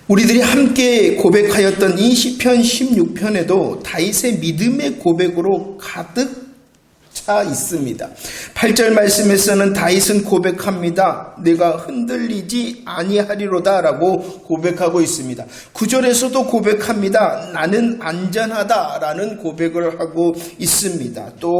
우리들이 함께 고백하였던 이 시편 16편에도 다윗의 믿음의 고백으로 가득 차 있습니다. 8절 말씀에서는 다윗은 고백합니다. 내가 흔들리지 아니하리로다 라고 고백하고 있습니다. 9절에서도 고백합니다. 나는 안전하다 라는 고백을 하고 있습니다. 또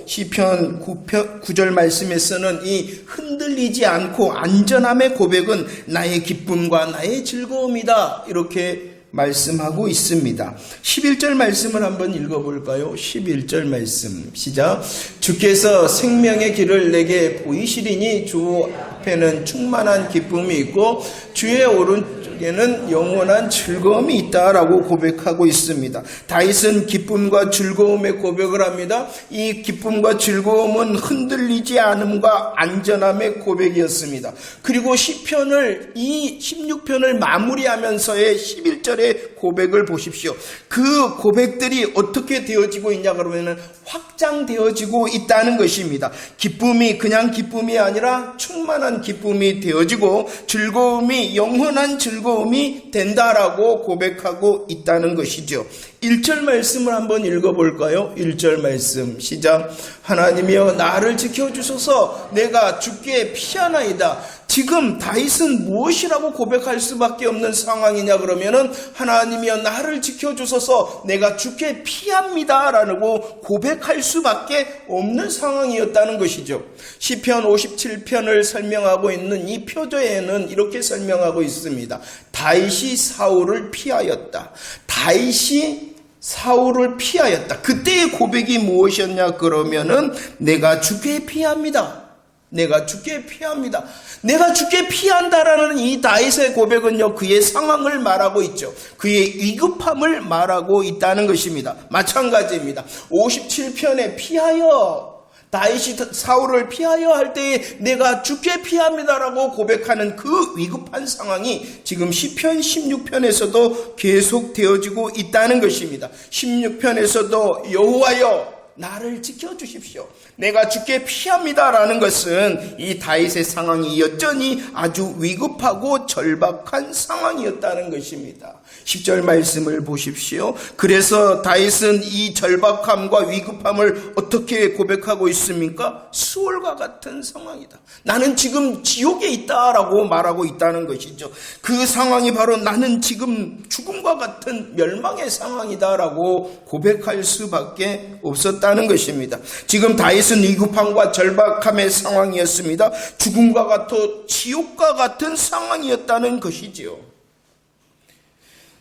시편 9절 말씀에서는 이 흔들리지 않고 안전함의 고백은 나의 기쁨과 나의 즐거움이다 이렇게 말씀하고 있습니다. 11절 말씀을 한번 읽어볼까요? 11절 말씀 시작. 주께서 생명의 길을 내게 보이시리니 주 앞에는 충만한 기쁨이 있고 주의 오른쪽에는 영원한 즐거움이 있다라고 고백하고 있습니다. 다윗은 기쁨과 즐거움의 고백을 합니다. 이 기쁨과 즐거움은 흔들리지 않음과 안전함의 고백이었습니다. 그리고 시편을 이 16편을 마무리하면서의 11절의 고백을 보십시오. 그 고백들이 어떻게 되어지고 있냐 그러면은 확장되어지고 있다는 것입니다. 기쁨이 그냥 기쁨이 아니라 충만한 기쁨이 되어지고 즐거움이 영원한 즐거움이 된다라고 고백하고 있다는 것이죠. 1절 말씀을 한번 읽어볼까요? 1절 말씀 시작. 하나님이여 나를 지켜주소서 내가 주께 피하나이다. 지금 다윗은 무엇이라고 고백할 수밖에 없는 상황이냐 그러면은 하나님이여 나를 지켜주소서 내가 주께 피합니다 라고 고백할 수밖에 없는 상황이었다는 것이죠. 시편 57편을 설명하고 있는 이 표저에는 이렇게 설명하고 있습니다. 다윗이 사울을 피하였다. 다윗이 사울을 피하였다. 그때의 고백이 무엇이었냐 그러면은 내가 주께 피합니다. 내가 주께 피합니다. 내가 주께 피한다라는 이 다윗의 고백은요, 그의 상황을 말하고 있죠. 그의 위급함을 말하고 있다는 것입니다. 마찬가지입니다. 57편에 피하여 다윗이 사울을 피하여 할 때에 내가 주께 피합니다라고 고백하는 그 위급한 상황이 지금 시편 16편에서도 계속되어지고 있다는 것입니다. 16편에서도 여호와여 나를 지켜주십시오. 내가 주께 피합니다라는 것은 이 다윗의 상황이 여전히 아주 위급하고 절박한 상황이었다는 것입니다. 10절 말씀을 보십시오. 그래서 다윗은 이 절박함과 위급함을 어떻게 고백하고 있습니까? 수월과 같은 상황이다. 나는 지금 지옥에 있다라고 말하고 있다는 것이죠. 그 상황이 바로 나는 지금 죽음과 같은 멸망의 상황이다라고 고백할 수밖에 없었다는 것입니다. 지금 다윗은 위급함과 절박함의 상황이었습니다. 죽음과 같고 지옥과 같은 상황이었다는 것이지요.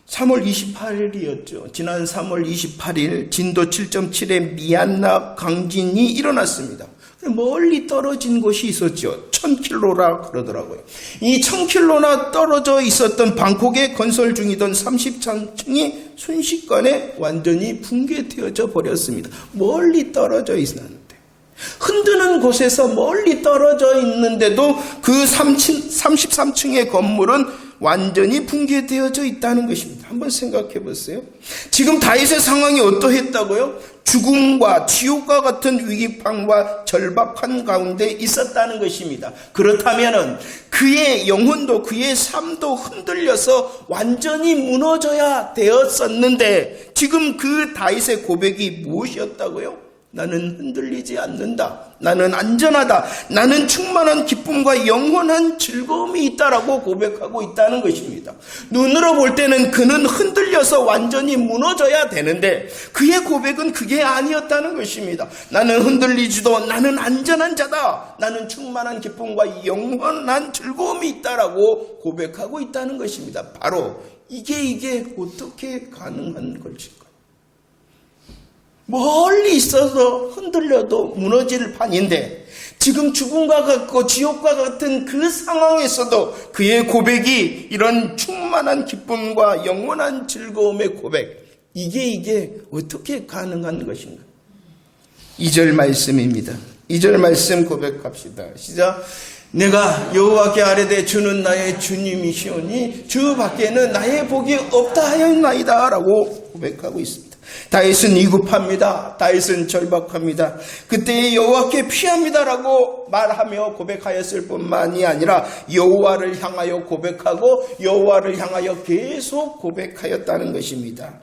3월 28일이었죠. 지난 3월 28일 진도 7.7의 미얀마 강진이 일어났습니다. 멀리 떨어진 곳이 있었죠. 1000km라 그러더라고요. 이 1000km나 떨어져 있었던 방콕에 건설 중이던 33층이 순식간에 완전히 붕괴되어져 버렸습니다. 멀리 떨어져 있었는데. 흔드는 곳에서 멀리 떨어져 있는데도 그 33층의 건물은 완전히 붕괴되어져 있다는 것입니다. 한번 생각해 보세요. 지금 다윗의 상황이 어떠했다고요? 죽음과 지옥과 같은 위기함과 절박한 가운데 있었다는 것입니다. 그렇다면 그의 영혼도 그의 삶도 흔들려서 완전히 무너져야 되었었는데 지금 그 다윗의 고백이 무엇이었다고요? 나는 흔들리지 않는다. 나는 안전하다. 나는 충만한 기쁨과 영원한 즐거움이 있다라고 고백하고 있다는 것입니다. 눈으로 볼 때는 그는 흔들려서 완전히 무너져야 되는데 그의 고백은 그게 아니었다는 것입니다. 나는 흔들리지도 나는 안전한 자다. 나는 충만한 기쁨과 영원한 즐거움이 있다라고 고백하고 있다는 것입니다. 바로 이게 어떻게 가능한 것일까? 멀리 있어서 흔들려도 무너질 판인데 지금 죽음과 같고 지옥과 같은 그 상황에서도 그의 고백이 이런 충만한 기쁨과 영원한 즐거움의 고백, 이게 어떻게 가능한 것인가? 2절 말씀입니다. 2절 말씀 고백합시다. 시작. 내가 여호와께 아뢰되 주는 나의 주님이시오니 주 밖에는 나의 복이 없다 하였나이다 라고 고백하고 있습니다. 다윗은 위급합니다. 다윗은 절박합니다. 그때 여호와께 피합니다라고 말하며 고백하였을 뿐만이 아니라 여호와를 향하여 고백하고 여호와를 향하여 계속 고백하였다는 것입니다.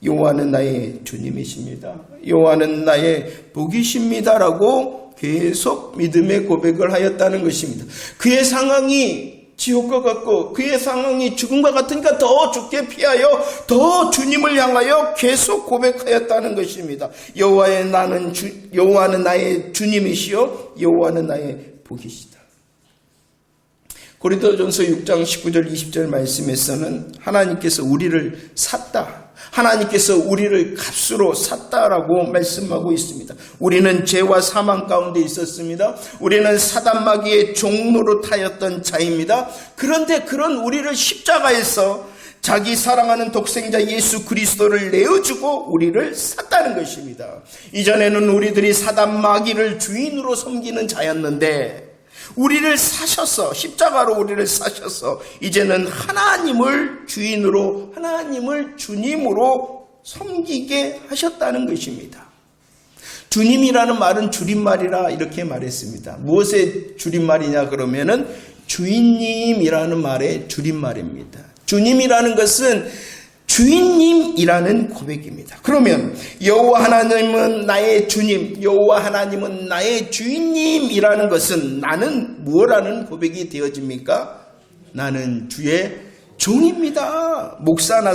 여호와는 나의 주님이십니다. 여호와는 나의 복이십니다라고 계속 믿음의 고백을 하였다는 것입니다. 그의 상황이 지옥과 같고 그의 상황이 죽음과 같으니까 더 죽게 피하여 더 주님을 향하여 계속 고백하였다는 것입니다. 여호와는 나의 주님이시요 여호와는 나의 복이시다. 고린도전서 6장 19절 20절 말씀에서는 하나님께서 우리를 샀다. 하나님께서 우리를 값으로 샀다라고 말씀하고 있습니다. 우리는 죄와 사망 가운데 있었습니다. 우리는 사단마귀의 종로로 타였던 자입니다. 그런데 그런 우리를 십자가에서 자기 사랑하는 독생자 예수 그리스도를 내어주고 우리를 샀다는 것입니다. 이전에는 우리들이 사단마귀를 주인으로 섬기는 자였는데 우리를 사셔서 십자가로 우리를 사셔서 이제는 하나님을 주인으로 하나님을 주님으로 섬기게 하셨다는 것입니다. 주님이라는 말은 줄임말이라 이렇게 말했습니다. 무엇의 줄임말이냐 그러면은 주인님이라는 말의 줄임말입니다. 주님이라는 것은 주인님이라는 고백입니다. 그러면 여호와 하나님은 나의 주님, 여호와 하나님은 나의 주인님이라는 것은 나는 무엇라는 고백이 되어집니까? 나는 주의 종입니다. 목사나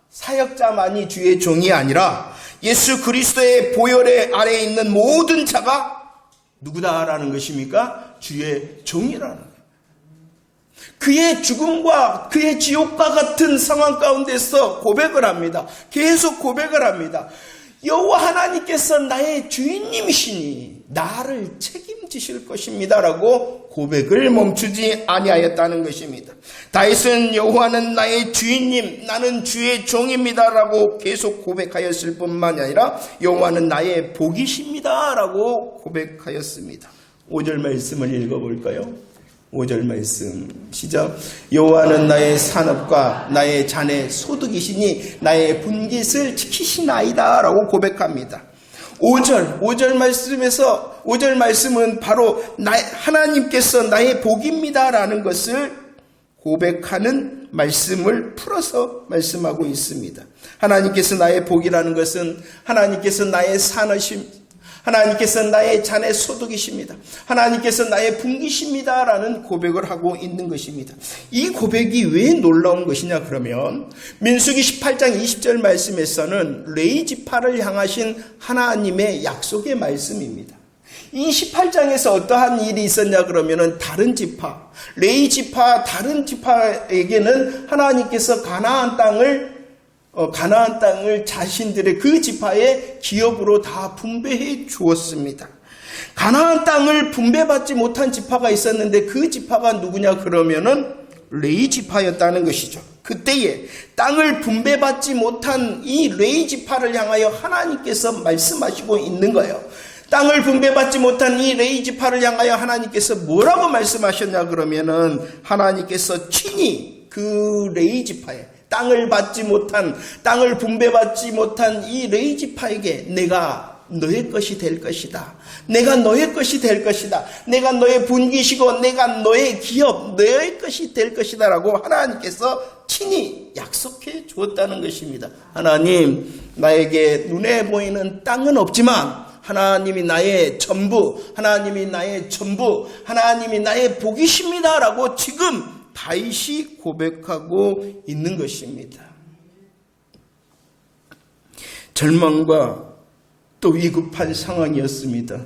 사역자만이 주의 종이 아니라 예수 그리스도의 보혈의 아래에 있는 모든 자가 누구다라는 것입니까? 주의 종이라는 거예요. 그의 죽음과 그의 지옥과 같은 상황 가운데서 고백을 합니다. 계속 고백을 합니다. 여호와 하나님께서 나의 주인님이시니 나를 책임지실 것입니다 라고 고백을 멈추지 아니하였다는 것입니다. 다윗은 여호와는 나의 주인님, 나는 주의 종입니다 라고 계속 고백하였을 뿐만 아니라 여호와는 나의 복이십니다 라고 고백하였습니다. 5절 말씀을 읽어볼까요? 5절 말씀 시작. 여호와는 나의 산업과 나의 잔의 소득이시니 나의 분깃을 지키시나이다 라고 고백합니다. 5절 말씀은 바로 하나님께서 나의 복입니다 라는 것을 고백하는 말씀을 풀어서 말씀하고 있습니다. 하나님께서 나의 복이라는 것은 하나님께서 나의 산업이십니다. 하나님께서 나의 잔의 소득이십니다. 하나님께서 나의 분깃입니다 라는 고백을 하고 있는 것입니다. 이 고백이 왜 놀라운 것이냐 그러면 민수기 18장 20절 말씀에서는 레위지파를 향하신 하나님의 약속의 말씀입니다. 이 18장에서 어떠한 일이 있었냐 그러면은 다른 지파, 레위지파 다른 지파에게는 하나님께서 가나안 땅을 자신들의 그 지파의 기업으로 다 분배해 주었습니다. 가나안 땅을 분배받지 못한 지파가 있었는데 그 지파가 누구냐 그러면은 레위 지파였다는 것이죠. 그때에 땅을 분배받지 못한 이 레위 지파를 향하여 하나님께서 말씀하시고 있는 거예요. 땅을 분배받지 못한 이 레위 지파를 향하여 하나님께서 뭐라고 말씀하셨냐 그러면은 하나님께서 친히 그 레위 지파에 땅을 분배받지 못한 이 레위 지파에게 내가 너의 것이 될 것이다. 내가 너의 것이 될 것이다. 내가 너의 분깃이고 내가 너의 기업, 너의 것이 될 것이다 라고 하나님께서 친히 약속해 주었다는 것입니다. 하나님, 나에게 눈에 보이는 땅은 없지만 하나님이 나의 전부, 하나님이 나의 복이십니다 라고 지금 다윗이 고백하고 있는 것입니다. 절망과 또 위급한 상황이었습니다.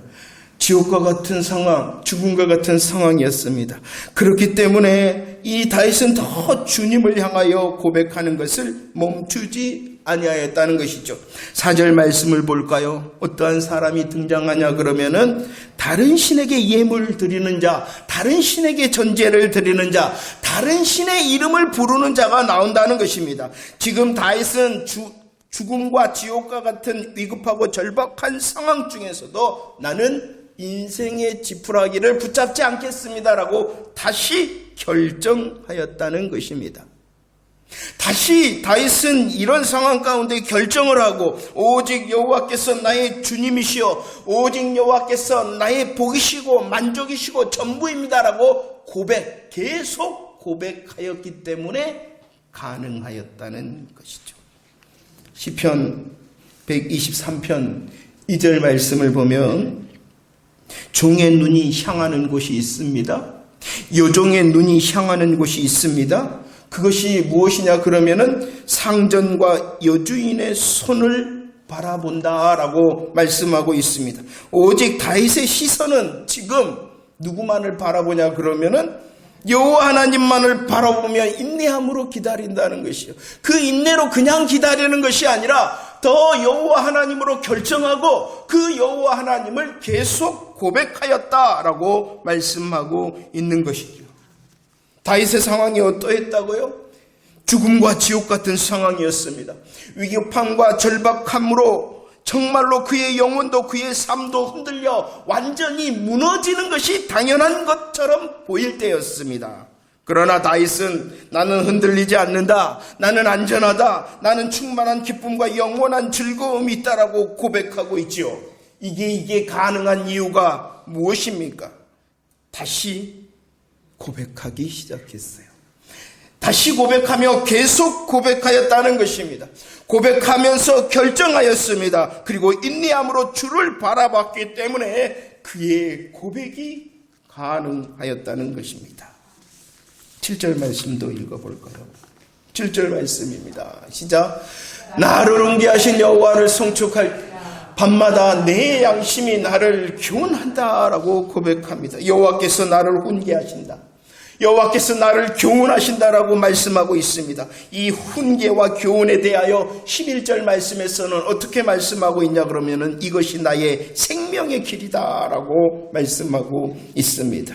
지옥과 같은 상황, 죽음과 같은 상황이었습니다. 그렇기 때문에 이 다윗은 더 주님을 향하여 고백하는 것을 멈추지 아니하였다는 것이죠. 4절 말씀을 볼까요? 어떠한 사람이 등장하냐 그러면은 다른 신에게 예물을 드리는 자, 다른 신에게 전제를 드리는 자, 다른 신의 이름을 부르는 자가 나온다는 것입니다. 지금 다윗은 죽음과 지옥과 같은 위급하고 절박한 상황 중에서도 나는 인생의 지푸라기를 붙잡지 않겠습니다라고 다시 결정하였다는 것입니다. 다시 다윗은 이런 상황 가운데 결정을 하고 오직 여호와께서 나의 주님이시여 오직 여호와께서 나의 복이시고 만족이시고 전부입니다라고 계속 고백하였기 때문에 가능하였다는 것이죠. 시편 123편 2절 말씀을 보면 종의 눈이 향하는 곳이 있습니다. 여종의 눈이 향하는 곳이 있습니다. 그것이 무엇이냐 그러면은 상전과 여주인의 손을 바라본다라고 말씀하고 있습니다. 오직 다윗의 시선은 지금 누구만을 바라보냐 그러면은 여호와 하나님만을 바라보며 인내함으로 기다린다는 것이요. 그 인내로 그냥 기다리는 것이 아니라 더 여호와 하나님으로 결정하고 그 여호와 하나님을 계속 고백하였다라고 말씀하고 있는 것이죠. 다윗의 상황이 어떠했다고요? 죽음과 지옥 같은 상황이었습니다. 위급함과 절박함으로 정말로 그의 영혼도 그의 삶도 흔들려 완전히 무너지는 것이 당연한 것처럼 보일 때였습니다. 그러나 다윗은 나는 흔들리지 않는다. 나는 안전하다. 나는 충만한 기쁨과 영원한 즐거움이 있다라고 고백하고 있지요. 이게 가능한 이유가 무엇입니까? 다시 고백하기 시작했어요. 다시 고백하며 계속 고백하였다는 것입니다. 고백하면서 결정하였습니다. 그리고 인내함으로 주를 바라봤기 때문에 그의 고백이 가능하였다는 것입니다. 7절 말씀도 읽어볼까요? 7절 말씀입니다. 시작. 나를 훈계하신 여호와를 송축할 밤마다 내 양심이 나를 교훈한다라고 고백합니다. 여호와께서 나를 훈계하신다. 여호와께서 나를 교훈하신다라고 말씀하고 있습니다. 이 훈계와 교훈에 대하여 11절 말씀에서는 어떻게 말씀하고 있냐 그러면은 이것이 나의 생명의 길이다라고 말씀하고 있습니다.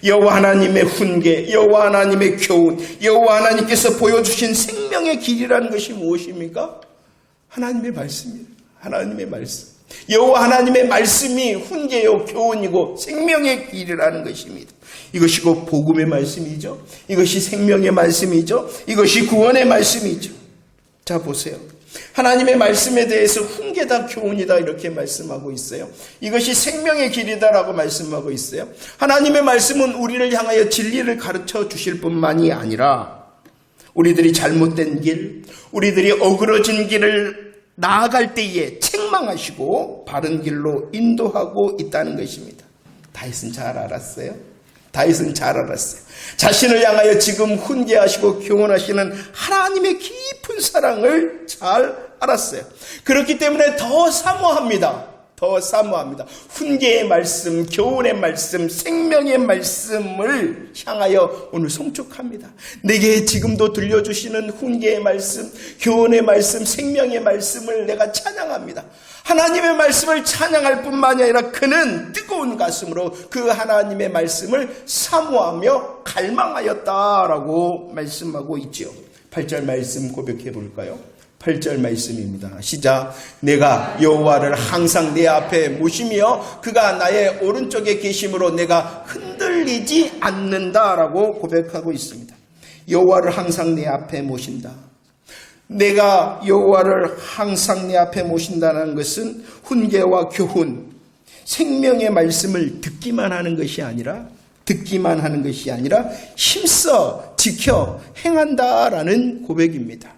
여호와 하나님의 훈계, 여호와 하나님의 교훈, 여호와 하나님께서 보여주신 생명의 길이라는 것이 무엇입니까? 하나님의 말씀입니다. 하나님의 말씀. 여호와 하나님의 말씀이 훈계요 교훈이고 생명의 길이라는 것입니다. 이것이 곧 복음의 말씀이죠. 이것이 생명의 말씀이죠. 이것이 구원의 말씀이죠. 자 보세요. 하나님의 말씀에 대해서 훈계다 교훈이다 이렇게 말씀하고 있어요. 이것이 생명의 길이다라고 말씀하고 있어요. 하나님의 말씀은 우리를 향하여 진리를 가르쳐 주실 뿐만이 아니라 우리들이 잘못된 길, 우리들이 어그러진 길을 나아갈 때에 책망하시고 바른 길로 인도하고 있다는 것입니다. 다윗은 잘 알았어요. 다윗은 잘 알았어요. 자신을 향하여 지금 훈계하시고 교훈하시는 하나님의 깊은 사랑을 잘 알았어요. 그렇기 때문에 더 사모합니다. 더 사모합니다. 훈계의 말씀, 교훈의 말씀, 생명의 말씀을 향하여 오늘 송축합니다. 내게 지금도 들려주시는 훈계의 말씀, 교훈의 말씀, 생명의 말씀을 내가 찬양합니다. 하나님의 말씀을 찬양할 뿐만이 아니라 그는 뜨거운 가슴으로 그 하나님의 말씀을 사모하며 갈망하였다라고 말씀하고 있죠. 8절 말씀 고백해 볼까요? 8절 말씀입니다. 시작. 내가 여호와를 항상 내 앞에 모시며 그가 나의 오른쪽에 계심으로 내가 흔들리지 않는다라고 고백하고 있습니다. 여호와를 항상 내 앞에 모신다. 내가 여호와를 항상 내 앞에 모신다는 것은 훈계와 교훈, 생명의 말씀을 듣기만 하는 것이 아니라 힘써 지켜 행한다라는 고백입니다.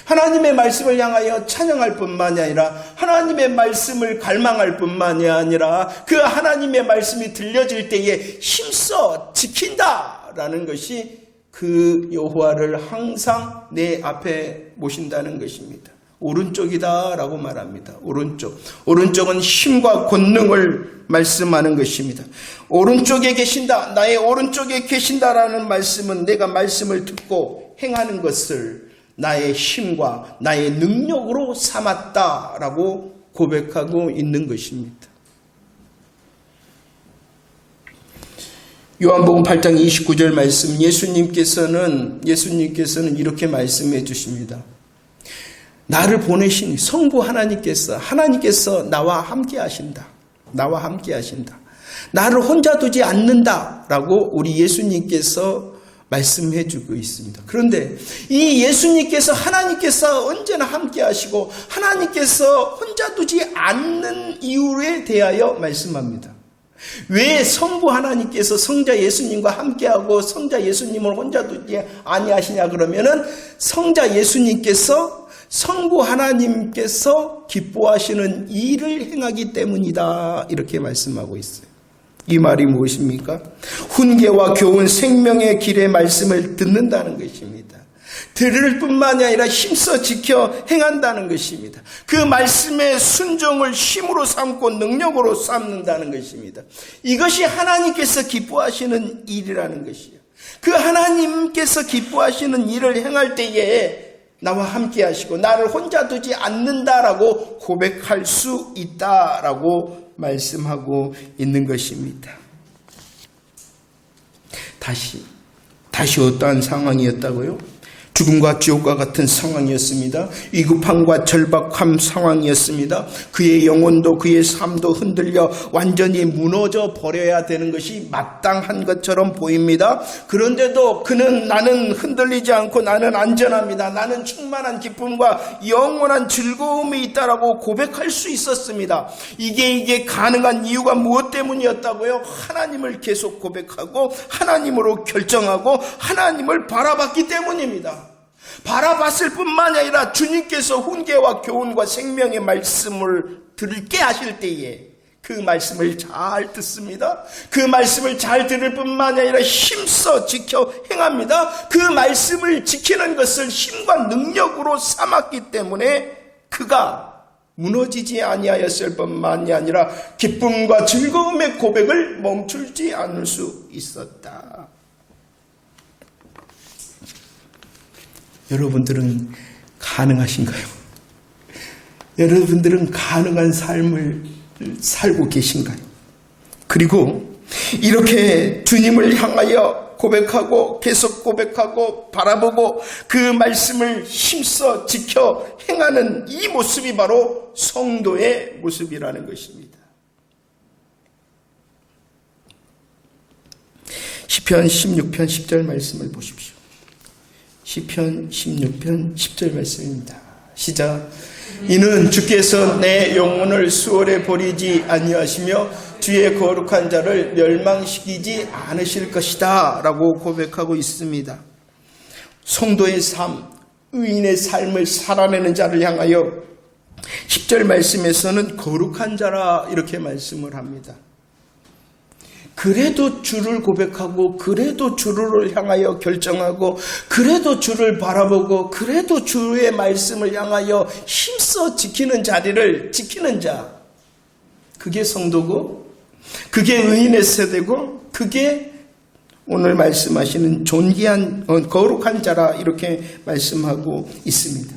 하나님의 말씀을 향하여 찬양할 뿐만이 아니라 하나님의 말씀을 갈망할 뿐만이 아니라 그 하나님의 말씀이 들려질 때에 힘써 지킨다라는 것이 그 여호와를 항상 내 앞에 모신다는 것입니다. 오른쪽이다라고 말합니다. 오른쪽은 힘과 권능을 말씀하는 것입니다. 오른쪽에 계신다. 나의 오른쪽에 계신다라는 말씀은 내가 말씀을 듣고 행하는 것을 나의 힘과 나의 능력으로 삼았다라고 고백하고 있는 것입니다. 요한복음 8장 29절 말씀 예수님께서는 이렇게 말씀해 주십니다. 나를 보내신 성부 하나님께서 나와 함께 하신다. 나를 혼자 두지 않는다라고 우리 예수님께서 말씀해 주고 있습니다. 그런데 이 예수님께서 하나님께서 언제나 함께 하시고 하나님께서 혼자 두지 않는 이유에 대하여 말씀합니다. 왜 성부 하나님께서 성자 예수님과 함께하고 성자 예수님을 혼자 두지 아니하시냐 그러면은 성자 예수님께서 성부 하나님께서 기뻐하시는 일을 행하기 때문이다 이렇게 말씀하고 있어요. 이 말이 무엇입니까? 훈계와 교훈 생명의 길의 말씀을 듣는다는 것입니다. 들을 뿐만이 아니라 힘써 지켜 행한다는 것입니다. 그 말씀의 순종을 힘으로 삼고 능력으로 삼는다는 것입니다. 이것이 하나님께서 기뻐하시는 일이라는 것이에요. 그 하나님께서 기뻐하시는 일을 행할 때에 나와 함께 하시고 나를 혼자 두지 않는다라고 고백할 수 있다라고 말씀하고 있는 것입니다. 다시 어떠한 상황이었다고요? 죽음과 지옥과 같은 상황이었습니다. 위급함과 절박한 상황이었습니다. 그의 영혼도 그의 삶도 흔들려 완전히 무너져 버려야 되는 것이 마땅한 것처럼 보입니다. 그런데도 그는 나는 흔들리지 않고 나는 안전합니다. 나는 충만한 기쁨과 영원한 즐거움이 있다라고 고백할 수 있었습니다. 이게 가능한 이유가 무엇 때문이었다고요? 하나님을 계속 고백하고 하나님으로 결정하고 하나님을 바라봤기 때문입니다. 바라봤을 뿐만 아니라 주님께서 훈계와 교훈과 생명의 말씀을 들게 하실 때에 그 말씀을 잘 듣습니다. 그 말씀을 잘 들을 뿐만 아니라 힘써 지켜 행합니다. 그 말씀을 지키는 것을 힘과 능력으로 삼았기 때문에 그가 무너지지 아니하였을 뿐만이 아니라 기쁨과 즐거움의 고백을 멈추지 않을 수 있었다. 여러분들은 가능하신가요? 여러분들은 가능한 삶을 살고 계신가요? 그리고 이렇게 주님을 향하여 고백하고 계속 고백하고 바라보고 그 말씀을 힘써 지켜 행하는 이 모습이 바로 성도의 모습이라는 것입니다. 시편 16편 10절 말씀을 보십시오. 시편 16편 10절 말씀입니다. 시작. 이는 주께서 내 영혼을 수월에 버리지 아니하시며 주의 거룩한 자를 멸망시키지 않으실 것이다 라고 고백하고 있습니다. 성도의 삶, 의인의 삶을 살아내는 자를 향하여 10절 말씀에서는 거룩한 자라 이렇게 말씀을 합니다. 그래도 주를 고백하고 그래도 주를 향하여 결정하고 그래도 주를 바라보고 그래도 주의 말씀을 향하여 힘써 지키는 자리를 지키는 자, 그게 성도고 그게 의인의 세대고 그게 오늘 말씀하시는 존귀한 거룩한 자라 이렇게 말씀하고 있습니다.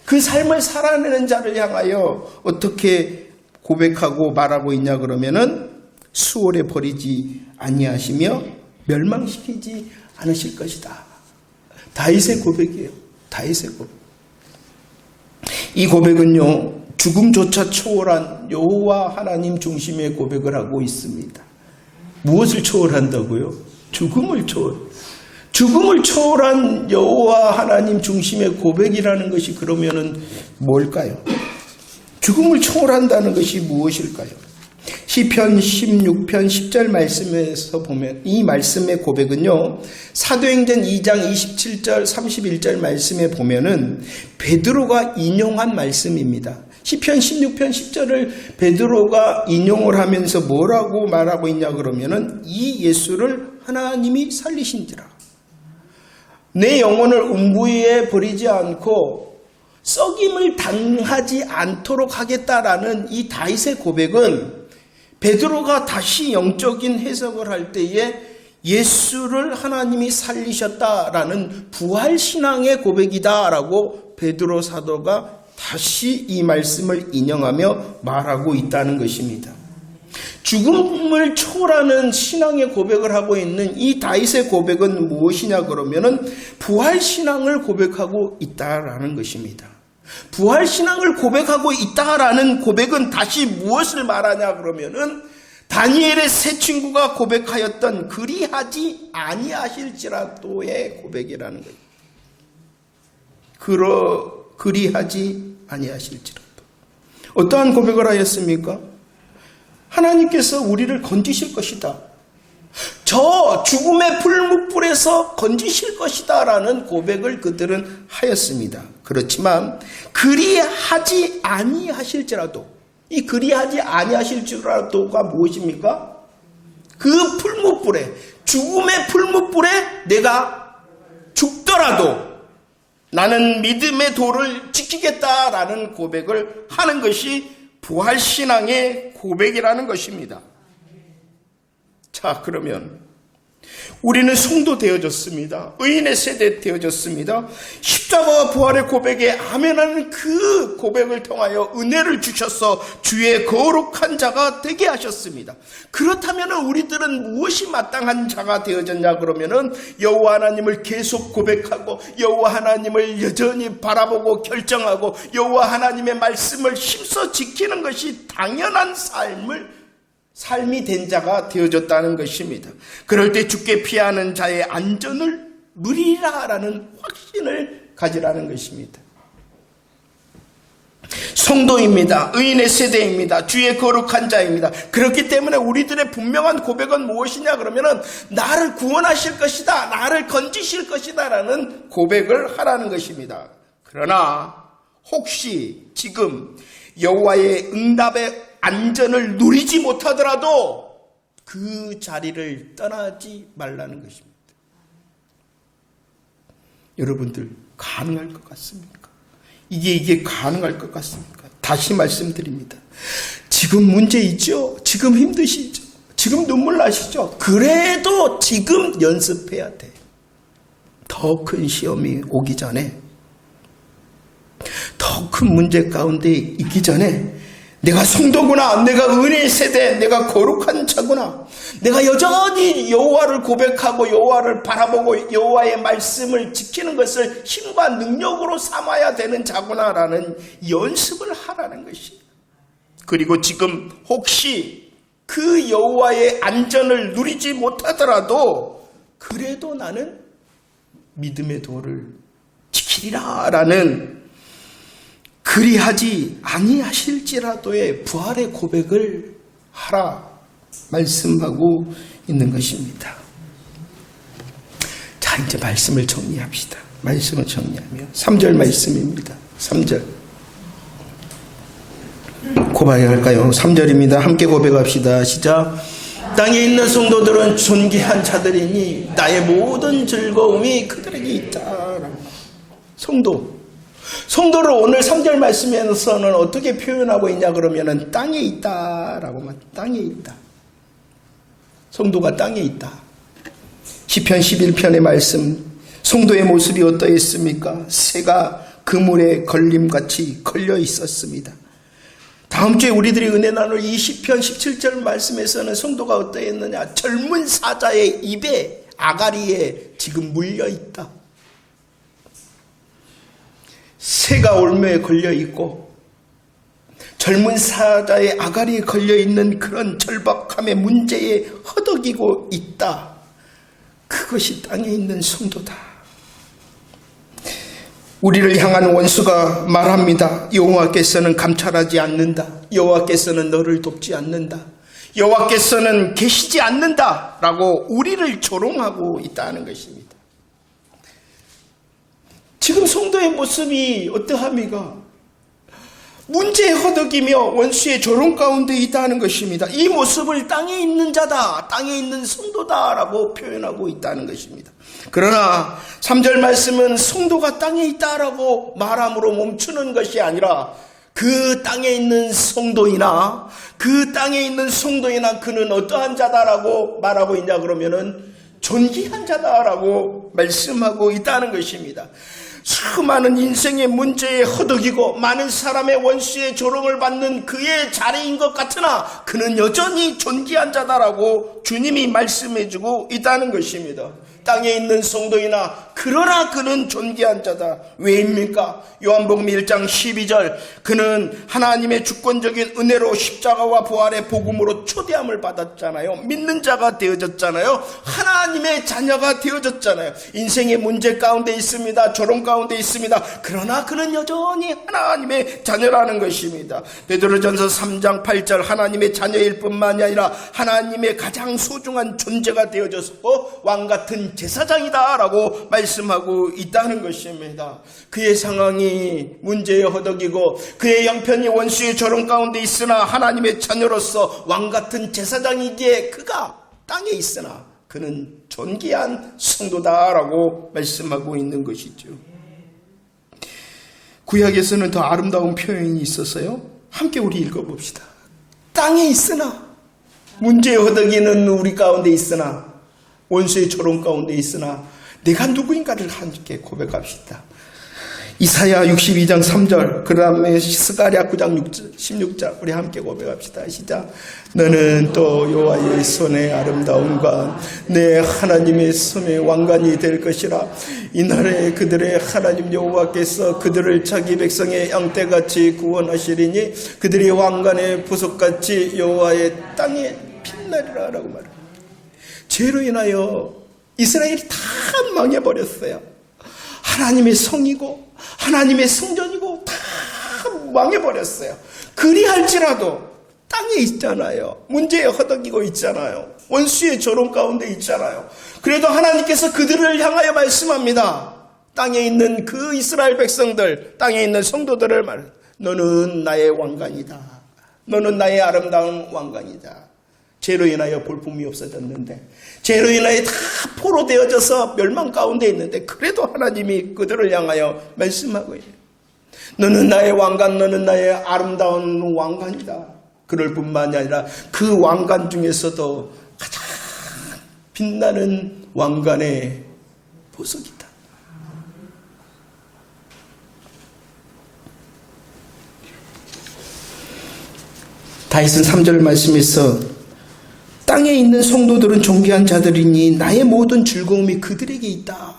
그 삶을 살아내는 자를 향하여 어떻게 고백하고 말하고 있냐 그러면은 수월에 버리지 아니하시며 멸망시키지 않으실 것이다. 다윗의 고백이에요. 다윗의 고백. 이 고백은요, 죽음조차 초월한 여호와 하나님 중심의 고백을 하고 있습니다. 무엇을 초월한다고요? 죽음을 초월한 여호와 하나님 중심의 고백이라는 것이 그러면은 뭘까요? 죽음을 초월한다는 것이 무엇일까요? 시편 16편 10절 말씀에서 보면 이 말씀의 고백은요, 사도행전 2장 27절 31절 말씀에 보면은 베드로가 인용한 말씀입니다. 시편 16편 10절을 베드로가 인용을 하면서 뭐라고 말하고 있냐 그러면은 이 예수를 하나님이 살리신지라. 내 영혼을 음부에 버리지 않고 썩임을 당하지 않도록 하겠다라는 이 다윗의 고백은 베드로가 다시 영적인 해석을 할 때에 예수를 하나님이 살리셨다라는 부활신앙의 고백이다라고 베드로 사도가 다시 이 말씀을 인용하며 말하고 있다는 것입니다. 죽음을 초월하는 신앙의 고백을 하고 있는 이 다윗의 고백은 무엇이냐 그러면은 부활신앙을 고백하고 있다라는 것입니다. 부활신앙을 고백하고 있다라는 고백은 다시 무엇을 말하냐 그러면은 다니엘의 세 친구가 고백하였던 그리하지 아니하실지라도의 고백이라는 거예요. 그리하지 아니하실지라도. 어떠한 고백을 하였습니까? 하나님께서 우리를 건지실 것이다. 저 죽음의 풀무불에서 건지실 것이다 라는 고백을 그들은 하였습니다. 그렇지만 그리하지 아니하실지라도, 이 그리하지 아니하실지라도가 무엇입니까? 그 풀무불에, 죽음의 풀무불에 내가 죽더라도 나는 믿음의 도를 지키겠다라는 고백을 하는 것이 부활신앙의 고백이라는 것입니다. 자, 그러면 우리는 성도 되어졌습니다. 의인의 세대 되어졌습니다. 십자가와 부활의 고백에 아멘하는 그 고백을 통하여 은혜를 주셔서 주의 거룩한 자가 되게 하셨습니다. 그렇다면 우리들은 무엇이 마땅한 자가 되어졌냐 그러면은 여호와 하나님을 계속 고백하고 여호와 하나님을 여전히 바라보고 결정하고 여호와 하나님의 말씀을 힘써 지키는 것이 당연한 삶이 된 자가 되어졌다는 것입니다. 그럴 때 죽게 피하는 자의 안전을 누리라라는 확신을 가지라는 것입니다. 성도입니다. 의인의 세대입니다. 주의 거룩한 자입니다. 그렇기 때문에 우리들의 분명한 고백은 무엇이냐 그러면은 나를 구원하실 것이다, 나를 건지실 것이다 라는 고백을 하라는 것입니다. 그러나 혹시 지금 여호와의 응답의 안전을 누리지 못하더라도 그 자리를 떠나지 말라는 것입니다. 여러분들 가능할 것 같습니까? 이게 가능할 것 같습니까? 다시 말씀드립니다. 지금 문제 있죠? 지금 힘드시죠? 지금 눈물 나시죠? 그래도 지금 연습해야 돼. 더 큰 시험이 오기 전에, 더 큰 문제 가운데 있기 전에 내가 성도구나, 내가 은혜의 세대, 내가 거룩한 자구나, 내가 여전히 여호와를 고백하고 여호와를 바라보고 여호와의 말씀을 지키는 것을 힘과 능력으로 삼아야 되는 자구나라는 연습을 하라는 것이에요. 그리고 지금 혹시 그 여호와의 안전을 누리지 못하더라도 그래도 나는 믿음의 도를 지키리라 라는 그리하지 아니하실지라도의 부활의 고백을 하라 말씀하고 있는 것입니다. 자, 이제 말씀을 정리합시다. 말씀을 정리하면 3절 말씀입니다. 3절 고백할까요? 3절입니다. 함께 고백합시다. 시작. 땅에 있는 성도들은 존귀한 자들이니 나의 모든 즐거움이 그들에게 있다. 성도를 오늘 3절 말씀에서는 어떻게 표현하고 있냐 그러면은 땅에 있다라고만, 땅에 있다. 성도가 땅에 있다. 시편 11편의 말씀, 성도의 모습이 어떠했습니까? 새가 그물에 걸림같이 걸려 있었습니다. 다음 주에 우리들이 은혜 나눌 이 시편 17절 말씀에서는 성도가 어떠했느냐? 젊은 사자의 입에, 아가리에 지금 물려 있다. 새가 올무에 걸려있고 젊은 사자의 아가리에 걸려있는 그런 절박함의 문제에 허덕이고 있다. 그것이 땅에 있는 성도다. 우리를 향한 원수가 말합니다. 여호와께서는 감찰하지 않는다. 여호와께서는 너를 돕지 않는다. 여호와께서는 계시지 않는다 라고 우리를 조롱하고 있다는 것입니다. 지금 성도의 모습이 어떠합니까? 문제에 허덕이며 원수의 조롱 가운데 있다는 것입니다. 이 모습을 땅에 있는 자다, 땅에 있는 성도다라고 표현하고 있다는 것입니다. 그러나 3절 말씀은 성도가 땅에 있다라고 말함으로 멈추는 것이 아니라 그 땅에 있는 성도이나 그는 어떠한 자다라고 말하고 있냐 그러면은 존귀한 자다라고 말씀하고 있다는 것입니다. 수많은 인생의 문제에 허덕이고 많은 사람의 원수의 조롱을 받는 그의 자리인 것 같으나 그는 여전히 존귀한 자다라고 주님이 말씀해주고 있다는 것입니다. 땅에 있는 성도이나 그러나 그는 존귀한 자다. 왜입니까? 요한복음 1장 12절, 그는 하나님의 주권적인 은혜로 십자가와 부활의 복음으로 초대함을 받았잖아요. 믿는 자가 되어졌잖아요. 하나님의 자녀가 되어졌잖아요. 인생의 문제 가운데 있습니다. 조롱 가운데 있습니다. 그러나 그는 여전히 하나님의 자녀라는 것입니다. 베드로전서 3장 8절, 하나님의 자녀일 뿐만이 아니라 하나님의 가장 소중한 존재가 되어졌고 왕같은 제사장이다 라고 말씀하고 있다는 것입니다. 그의 상황이 문제에 허덕이고 그의 형편이 원수의 조롱 가운데 있으나 하나님의 자녀로서 왕같은 제사장이기에 그가 땅에 있으나 그는 존귀한 성도다라고 말씀하고 있는 것이죠. 구약에서는 더 아름다운 표현이 있었어요. 함께 우리 읽어봅시다. 땅에 있으나, 문제에 허덕이는 우리 가운데 있으나, 원수의 조롱 가운데 있으나 내가 누구인가를 함께 고백합시다. 이사야 62장 3절, 그 다음에 스가랴 9장 16절 우리 함께 고백합시다. 시작. 너는 또 여호와의 손의 아름다움과 내 하나님의 손의 왕관이 될 것이라. 이날에 그들의 하나님 여호와께서 그들을 자기 백성의 양떼같이 구원하시리니 그들의 왕관의 보석같이 여호와의 땅에 빛나리라 라고 말합니다. 죄로 인하여 이스라엘이 다 망해버렸어요. 하나님의 성이고 하나님의 성전이고 다 망해버렸어요. 그리할지라도 땅에 있잖아요. 문제에 허덕이고 있잖아요. 원수의 조롱 가운데 있잖아요. 그래도 하나님께서 그들을 향하여 말씀합니다. 땅에 있는 그 이스라엘 백성들, 땅에 있는 성도들을 말해, 너는 나의 왕관이다. 너는 나의 아름다운 왕관이다. 죄로 인하여 볼품이 없어졌는데, 죄로 인하여 다 포로 되어져서 멸망 가운데 있는데, 그래도 하나님이 그들을 향하여 말씀하고 있어요. 너는 나의 왕관, 너는 나의 아름다운 왕관이다. 그럴 뿐만이 아니라 그 왕관 중에서도 가장 빛나는 왕관의 보석이다. 다윗은 3절 말씀에서 땅에 있는 성도들은 존귀한 자들이니 나의 모든 즐거움이 그들에게 있다.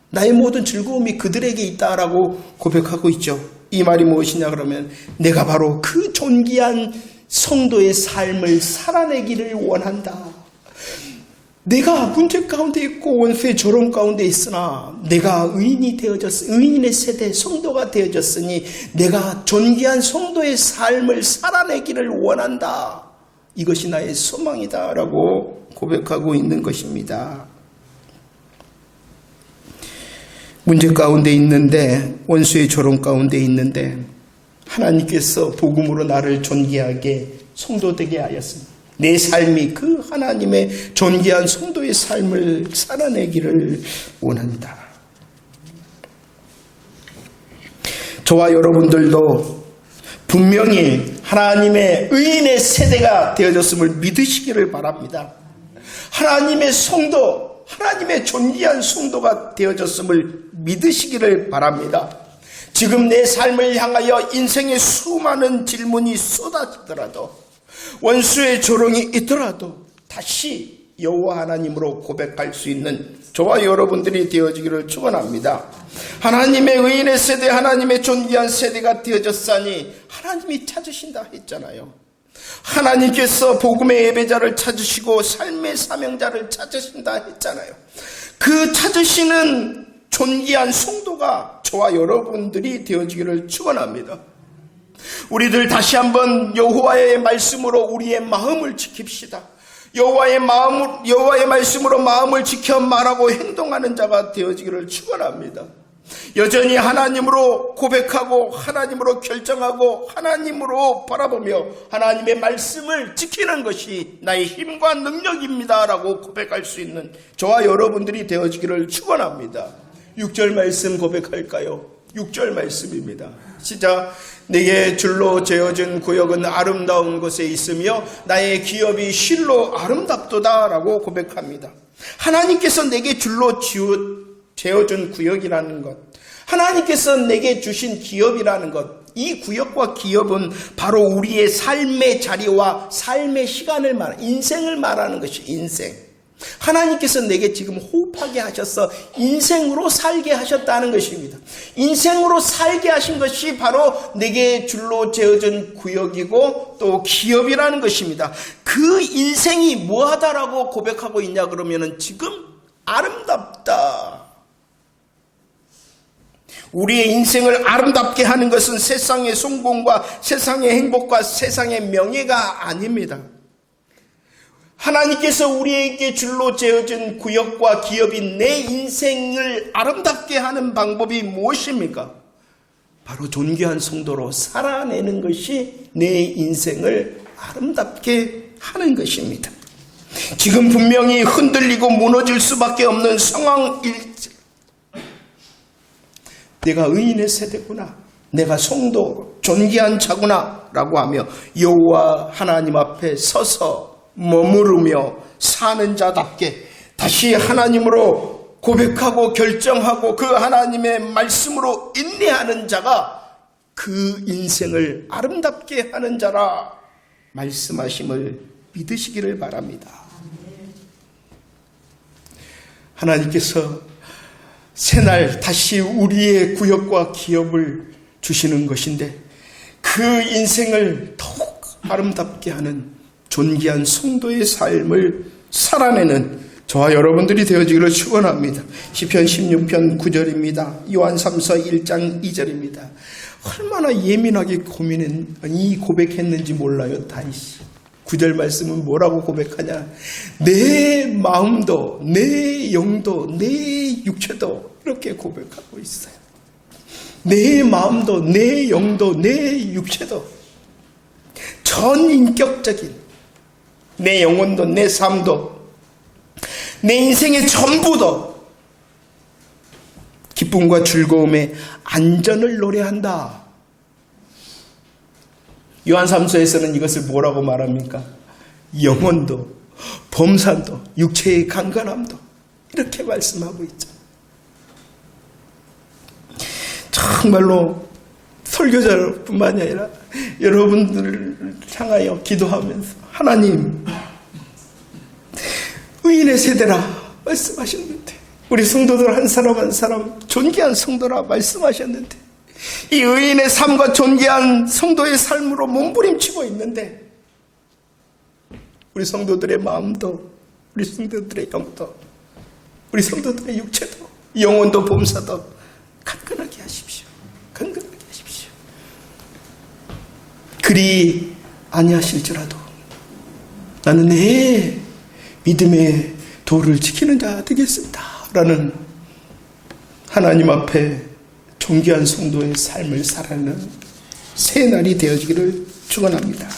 나의 모든 즐거움이 그들에게 있다라고 고백하고 있죠. 이 말이 무엇이냐 그러면 내가 바로 그 존귀한 성도의 삶을 살아내기를 원한다. 내가 문제 가운데 있고 원수의 조롱 가운데 있으나 내가 의인의 세대 성도가 되어졌으니 내가 존귀한 성도의 삶을 살아내기를 원한다. 이것이 나의 소망이다 라고 고백하고 있는 것입니다. 문제 가운데 있는데, 원수의 조롱 가운데 있는데 하나님께서 복음으로 나를 존귀하게 성도되게 하였습니다. 내 삶이 그 하나님의 존귀한 성도의 삶을 살아내기를 원한다. 저와 여러분들도 분명히 하나님의 의인의 세대가 되어졌음을 믿으시기를 바랍니다. 하나님의 성도, 하나님의 존귀한 성도가 되어졌음을 믿으시기를 바랍니다. 지금 내 삶을 향하여 인생의 수많은 질문이 쏟아지더라도, 원수의 조롱이 있더라도 다시 여호와 하나님으로 고백할 수 있는 저와 여러분들이 되어지기를 축원합니다. 하나님의 의인의 세대, 하나님의 존귀한 세대가 되어졌사니 하나님이 찾으신다 했잖아요. 하나님께서 복음의 예배자를 찾으시고 삶의 사명자를 찾으신다 했잖아요. 그 찾으시는 존귀한 성도가 저와 여러분들이 되어지기를 축원합니다. 우리들 다시 한번 여호와의 말씀으로 우리의 마음을 지킵시다. 여호와의 말씀으로 마음을 지켜 말하고 행동하는 자가 되어지기를 축원합니다. 여전히 하나님으로 고백하고 하나님으로 결정하고 하나님으로 바라보며 하나님의 말씀을 지키는 것이 나의 힘과 능력입니다 라고 고백할 수 있는 저와 여러분들이 되어지기를 축원합니다. 6절 말씀 고백할까요? 6절 말씀입니다. 시작. 내게 줄로 재어준 구역은 아름다운 곳에 있으며 나의 기업이 실로 아름답도다 라고 고백합니다. 하나님께서 내게 줄로 재어준 구역이라는 것, 하나님께서 내게 주신 기업이라는 것, 이 구역과 기업은 바로 우리의 삶의 자리와 삶의 시간을 인생을 말하는 것이 인생. 하나님께서 내게 지금 호흡하게 하셔서 인생으로 살게 하셨다는 것입니다. 인생으로 살게 하신 것이 바로 내게 줄로 재어진 구역이고 또 기업이라는 것입니다. 그 인생이 뭐하다라고 고백하고 있냐 그러면은 지금 아름답다. 우리의 인생을 아름답게 하는 것은 세상의 성공과 세상의 행복과 세상의 명예가 아닙니다. 하나님께서 우리에게 줄로 재어진 구역과 기업인 내 인생을 아름답게 하는 방법이 무엇입니까? 바로 존귀한 성도로 살아내는 것이 내 인생을 아름답게 하는 것입니다. 지금 분명히 흔들리고 무너질 수밖에 없는 상황일지, 내가 의인의 세대구나, 내가 성도 존귀한 자구나 라고 하며 여호와 하나님 앞에 서서 머무르며 사는 자답게 다시 하나님으로 고백하고 결정하고 그 하나님의 말씀으로 인내하는 자가 그 인생을 아름답게 하는 자라 말씀하심을 믿으시기를 바랍니다. 하나님께서 새날 다시 우리의 구역과 기업을 주시는 것인데 그 인생을 더욱 아름답게 하는 존귀한 성도의 삶을 살아내는 저와 여러분들이 되어지기를 축원합니다. 시편 16편 9절입니다. 요한 3서 1장 2절입니다. 얼마나 예민하게 이 고백했는지 몰라요. 다윗이 9절 말씀은 뭐라고 고백하냐, 내 마음도 내 영도 내 육체도 이렇게 고백하고 있어요. 내 마음도 내 영도 내 육체도 전인격적인 내 영혼도 내 삶도 내 인생의 전부도 기쁨과 즐거움의 안전을 노래한다. 요한 3서에서는 이것을 뭐라고 말합니까? 영혼도 범산도 육체의 강건함도 이렇게 말씀하고 있죠. 정말로 설교자뿐만이 아니라 여러분들을 향하여 기도하면서 하나님, 의인의 세대라 말씀하셨는데 우리 성도들 한 사람 한 사람 존귀한 성도라 말씀하셨는데 이 의인의 삶과 존귀한 성도의 삶으로 몸부림치고 있는데 우리 성도들의 마음도 우리 성도들의 영도 우리 성도들의 육체도 영혼도 범사도 간근하게 하십시오. 간근하게 하십시오. 그리 아니하실지라도 나는 내 믿음의 도를 지키는 자 되겠습니다 라는 하나님 앞에 존귀한 성도의 삶을 살아가는 새 날이 되어지기를 축원합니다.